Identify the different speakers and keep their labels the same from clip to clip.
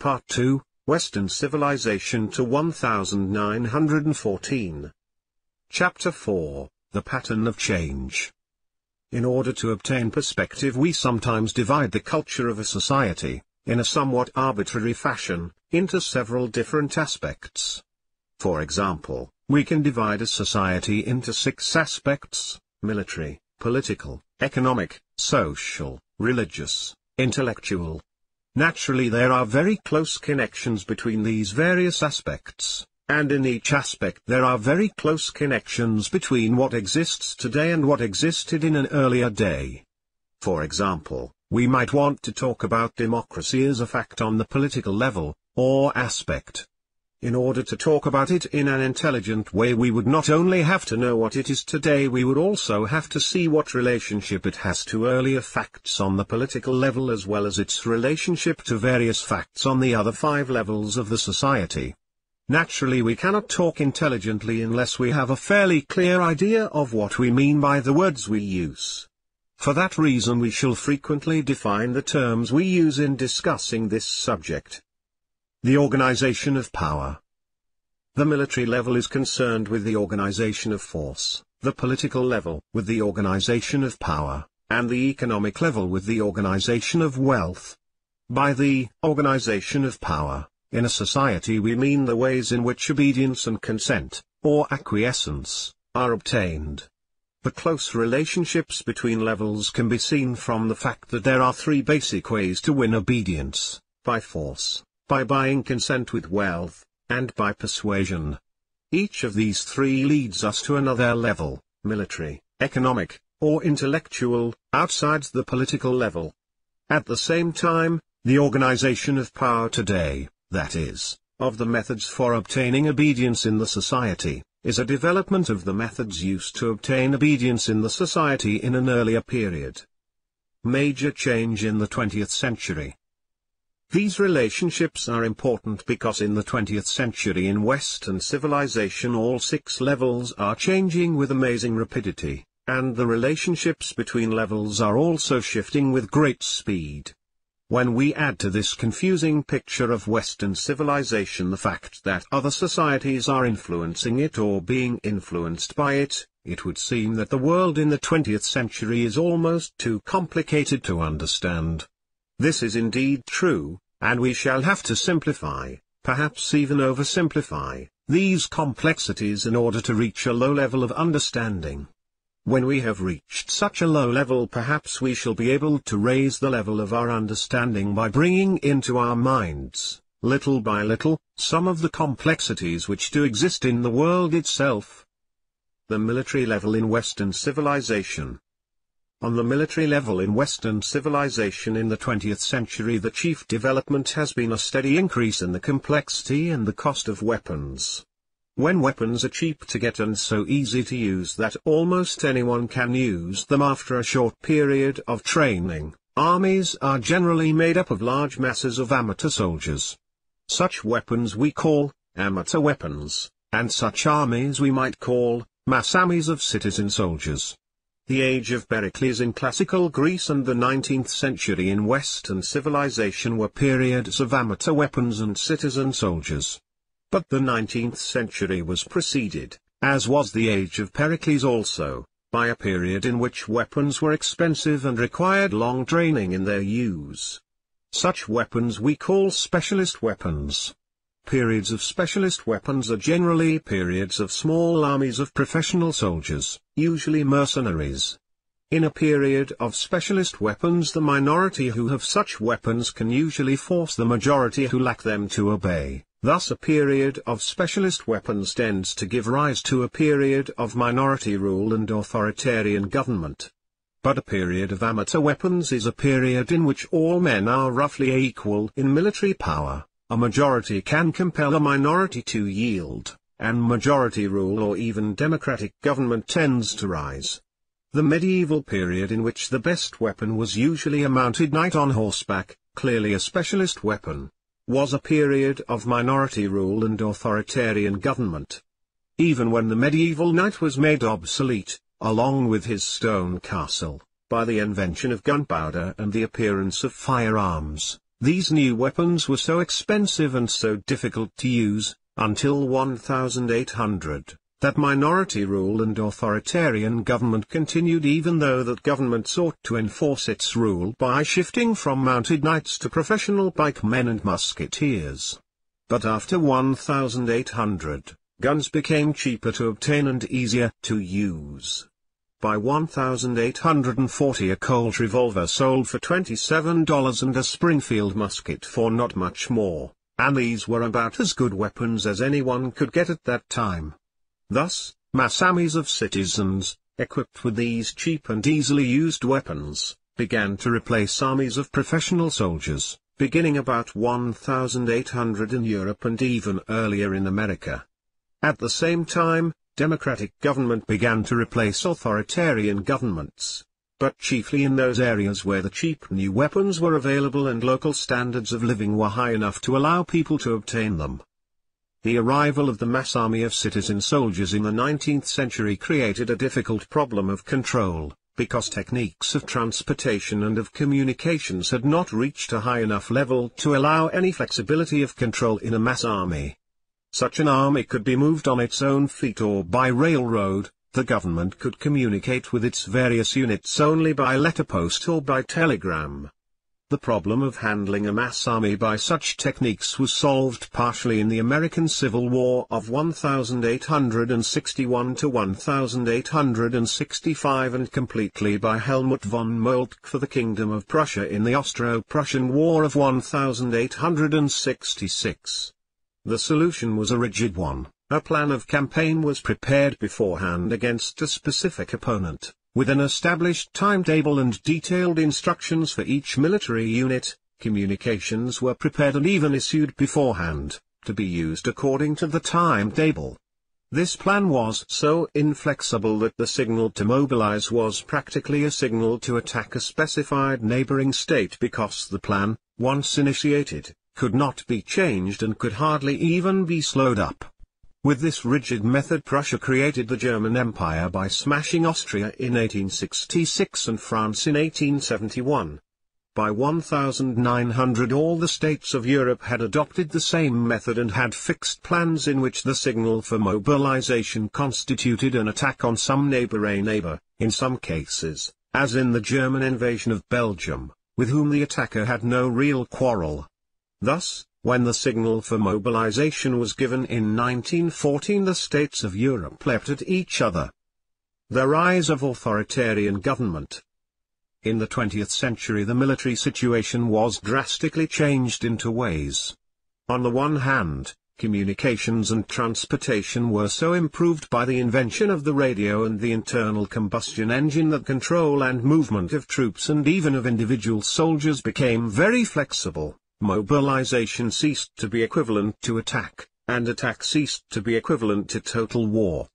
Speaker 1: Part 2, Western Civilization to 1914. Chapter 4, The Pattern of Change. In order to obtain perspective, we sometimes divide the culture of a society, in a somewhat arbitrary fashion, into several different aspects. For example, we can divide a society into 6 aspects: military, political, economic, social, religious, intellectual. Naturally, there are very close connections between these various aspects, and in each aspect there are very close connections between what exists today and what existed in an earlier day. For example, we might want to talk about democracy as a fact on the political level, or aspect. In order to talk about it in an intelligent way, we would not only have to know what it is today, we would also have to see what relationship it has to earlier facts on the political level, as well as its relationship to various facts on the other 5 levels of the society. Naturally, we cannot talk intelligently unless we have a fairly clear idea of what we mean by the words we use. For that reason, we shall frequently define the terms we use in discussing this subject. The organization of power. The military level is concerned with the organization of force, the political level with the organization of power, and the economic level with the organization of wealth. By the organization of power, in a society we mean the ways in which obedience and consent, or acquiescence, are obtained. The close relationships between levels can be seen from the fact that there are 3 basic ways to win obedience: by force, by buying consent with wealth, and by persuasion. Each of these 3 leads us to another level: military, economic, or intellectual, outside the political level. At the same time, the organization of power today, that is, of the methods for obtaining obedience in the society, is a development of the methods used to obtain obedience in the society in an earlier period. Major change in the 20th century. These relationships are important because in the 20th century in Western civilization all 6 levels are changing with amazing rapidity, and the relationships between levels are also shifting with great speed. When we add to this confusing picture of Western civilization the fact that other societies are influencing it or being influenced by it, it would seem that the world in the 20th century is almost too complicated to understand. This is indeed true, and we shall have to simplify, perhaps even oversimplify, these complexities in order to reach a low level of understanding. When we have reached such a low level, perhaps we shall be able to raise the level of our understanding by bringing into our minds, little by little, some of the complexities which do exist in the world itself. The military level in Western civilization. On the military level in Western civilization in the 20th century, the chief development has been a steady increase in the complexity and the cost of weapons. When weapons are cheap to get and so easy to use that almost anyone can use them after a short period of training, armies are generally made up of large masses of amateur soldiers. Such weapons we call amateur weapons, and such armies we might call mass armies of citizen soldiers. The age of Pericles in classical Greece and the 19th century in Western civilization were periods of amateur weapons and citizen soldiers. But the 19th century was preceded, as was the age of Pericles also, by a period in which weapons were expensive and required long training in their use. Such weapons we call specialist weapons. Periods of specialist weapons are generally periods of small armies of professional soldiers, usually mercenaries. In a period of specialist weapons, the minority who have such weapons can usually force the majority who lack them to obey. Thus a period of specialist weapons tends to give rise to a period of minority rule and authoritarian government. But a period of amateur weapons is a period in which all men are roughly equal in military power. A majority can compel a minority to yield, and majority rule or even democratic government tends to rise. The medieval period, in which the best weapon was usually a mounted knight on horseback, clearly a specialist weapon, was a period of minority rule and authoritarian government. Even when the medieval knight was made obsolete, along with his stone castle, by the invention of gunpowder and the appearance of firearms, These new weapons were so expensive and so difficult to use, until 1800, that minority rule and authoritarian government continued, even though that government sought to enforce its rule by shifting from mounted knights to professional pikemen and musketeers. But after 1800, guns became cheaper to obtain and easier to use. By 1840 a Colt revolver sold for $27 and a Springfield musket for not much more, and these were about as good weapons as anyone could get at that time. Thus, mass armies of citizens, equipped with these cheap and easily used weapons, began to replace armies of professional soldiers, beginning about 1800 in Europe and even earlier in America. At the same time, democratic government began to replace authoritarian governments, but chiefly in those areas where the cheap new weapons were available and local standards of living were high enough to allow people to obtain them. The arrival of the mass army of citizen soldiers in the 19th century created a difficult problem of control, because techniques of transportation and of communications had not reached a high enough level to allow any flexibility of control in a mass army. Such an army could be moved on its own feet or by railroad. The government could communicate with its various units only by letterpost or by telegram. The problem of handling a mass army by such techniques was solved partially in the American Civil War of 1861 to 1865 and completely by Helmut von Moltke for the Kingdom of Prussia in the Austro-Prussian War of 1866. The solution was a rigid one. A plan of campaign was prepared beforehand against a specific opponent, with an established timetable and detailed instructions for each military unit. Communications were prepared and even issued beforehand, to be used according to the timetable. This plan was so inflexible that the signal to mobilize was practically a signal to attack a specified neighboring state, because the plan, once initiated, could not be changed and could hardly even be slowed up. With this rigid method, Prussia created the German Empire by smashing Austria in 1866 and France in 1871. By 1900 all the states of Europe had adopted the same method and had fixed plans in which the signal for mobilization constituted an attack on some neighbor, in some cases, as in the German invasion of Belgium, with whom the attacker had no real quarrel. Thus, when the signal for mobilization was given in 1914, the states of Europe leapt at each other. The rise of authoritarian government. In the 20th century the military situation was drastically changed in two ways. On the one hand, communications and transportation were so improved by the invention of the radio and the internal combustion engine that control and movement of troops and even of individual soldiers became very flexible. Mobilization ceased to be equivalent to attack, and attack ceased to be equivalent to total war.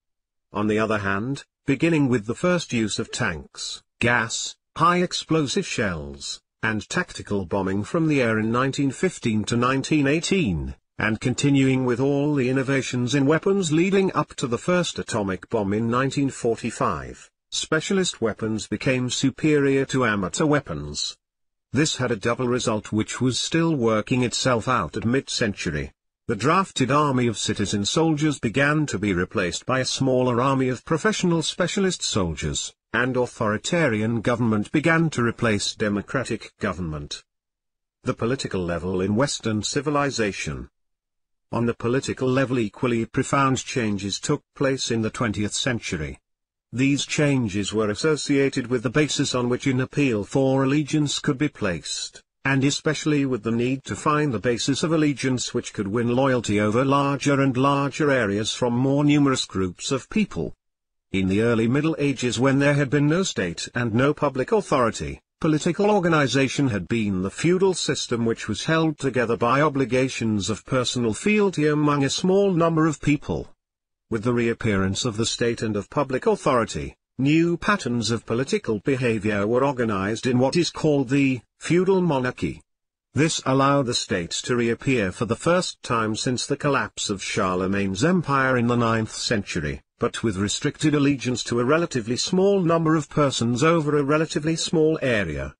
Speaker 1: On the other hand, beginning with the first use of tanks, gas, high explosive shells, and tactical bombing from the air in 1915 to 1918, and continuing with all the innovations in weapons leading up to the first atomic bomb in 1945, specialist weapons became superior to amateur weapons. This had a double result which was still working itself out at mid-century. The drafted army of citizen soldiers began to be replaced by a smaller army of professional specialist soldiers, and authoritarian government began to replace democratic government. The political level in Western civilization. On the political level equally profound changes took place in the 20th century. These changes were associated with the basis on which an appeal for allegiance could be placed, and especially with the need to find the basis of allegiance which could win loyalty over larger and larger areas from more numerous groups of people. In the early Middle Ages, when there had been no state and no public authority, political organization had been the feudal system which was held together by obligations of personal fealty among a small number of people. With the reappearance of the state and of public authority, new patterns of political behavior were organized in what is called the feudal monarchy. This allowed the state to reappear for the first time since the collapse of Charlemagne's empire in the 9th century, but with restricted allegiance to a relatively small number of persons over a relatively small area.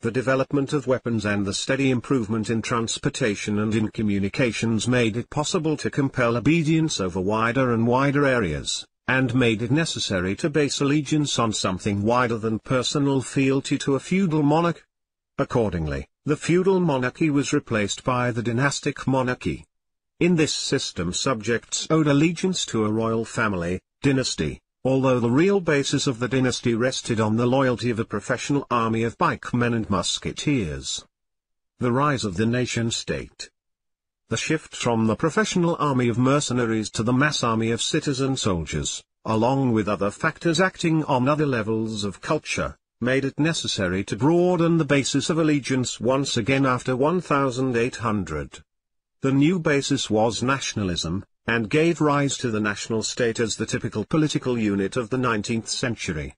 Speaker 1: The development of weapons and the steady improvement in transportation and in communications made it possible to compel obedience over wider and wider areas, and made it necessary to base allegiance on something wider than personal fealty to a feudal monarch. Accordingly, the feudal monarchy was replaced by the dynastic monarchy. In this system subjects owed allegiance to a royal family, dynasty, although the real basis of the dynasty rested on the loyalty of a professional army of pikemen and musketeers. The rise of the nation-state. The shift from the professional army of mercenaries to the mass army of citizen soldiers, along with other factors acting on other levels of culture, made it necessary to broaden the basis of allegiance once again after 1800. The new basis was nationalism, and gave rise to the national state as the typical political unit of the 19th century.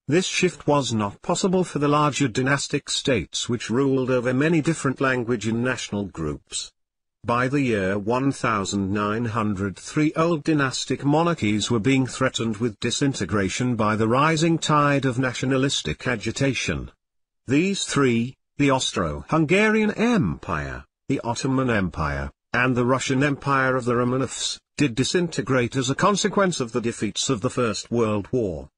Speaker 1: This shift was not possible for the larger dynastic states which ruled over many different language and national groups. By the year 1903 old dynastic monarchies were being threatened with disintegration by the rising tide of nationalistic agitation. These three, the Austro-Hungarian Empire, the Ottoman Empire, and the Russian Empire of the Romanovs, did disintegrate as a consequence of the defeats of the First World War.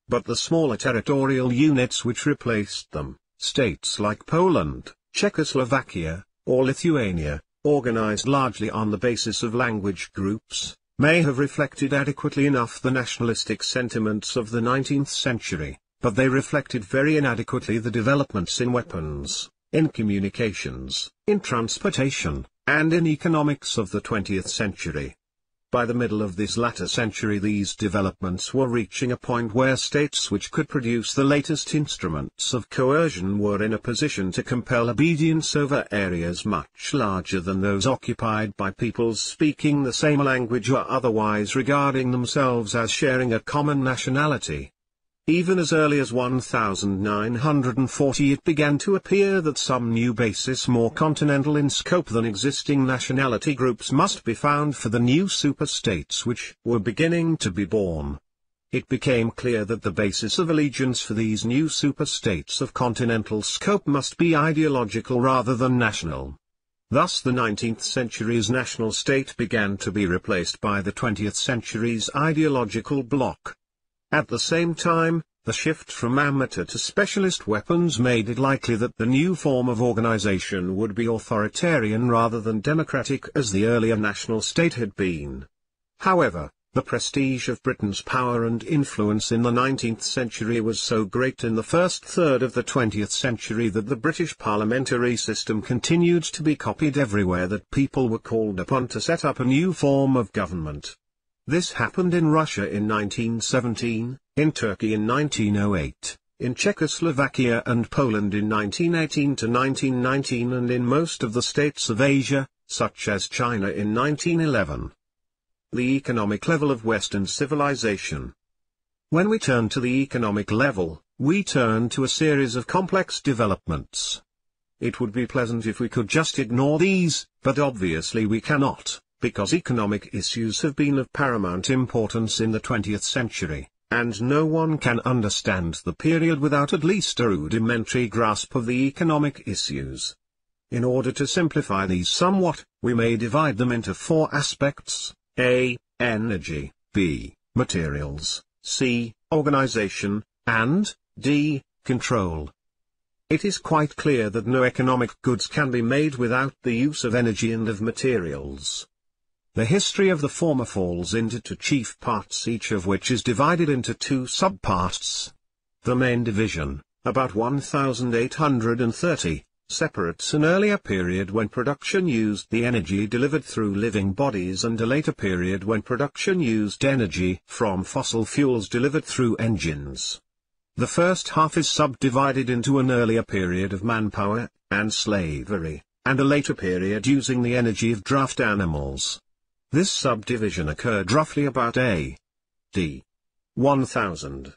Speaker 1: But the smaller territorial units which replaced them, states like Poland, Czechoslovakia, or Lithuania, organized largely on the basis of language groups, may have reflected adequately enough the nationalistic sentiments of the 19th century, but they reflected very inadequately the developments in weapons, in communications, in transportation, and in economics of the 20th century. By the middle of this latter century these developments were reaching a point where states which could produce the latest instruments of coercion were in a position to compel obedience over areas much larger than those occupied by peoples speaking the same language or otherwise regarding themselves as sharing a common nationality. Even as early as 1940 it began to appear that some new basis more continental in scope than existing nationality groups must be found for the new superstates which were beginning to be born. It became clear that the basis of allegiance for these new superstates of continental scope must be ideological rather than national. Thus the 19th century's national state began to be replaced by the 20th century's ideological bloc. At the same time, the shift from amateur to specialist weapons made it likely that the new form of organization would be authoritarian rather than democratic as the earlier national state had been. However, the prestige of Britain's power and influence in the 19th century was so great in the first third of the 20th century that the British parliamentary system continued to be copied everywhere that people were called upon to set up a new form of government. This happened in Russia in 1917, in Turkey in 1908, in Czechoslovakia and Poland in 1918 to 1919 and in most of the states of Asia, such as China in 1911. The economic level of Western civilization. When we turn to the economic level, we turn to a series of complex developments. It would be pleasant if we could just ignore these, but obviously we cannot, because economic issues have been of paramount importance in the 20th century, and no one can understand the period without at least a rudimentary grasp of the economic issues. In order to simplify these somewhat, we may divide them into four aspects: A. Energy, B. Materials, C. Organization, and D. Control. It is quite clear that no economic goods can be made without the use of energy and of materials. The history of the former falls into two chief parts, each of which is divided into two subparts. The main division, about 1830, separates an earlier period when production used the energy delivered through living bodies and a later period when production used energy from fossil fuels delivered through engines. The first half is subdivided into an earlier period of manpower and slavery, and a later period using the energy of draft animals. This subdivision occurred roughly about A.D. 1000.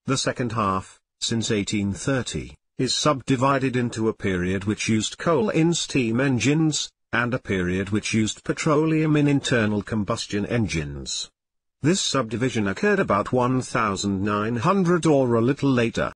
Speaker 1: The second half, since 1830, is subdivided into a period which used coal in steam engines, and a period which used petroleum in internal combustion engines. This subdivision occurred about 1900 or a little later.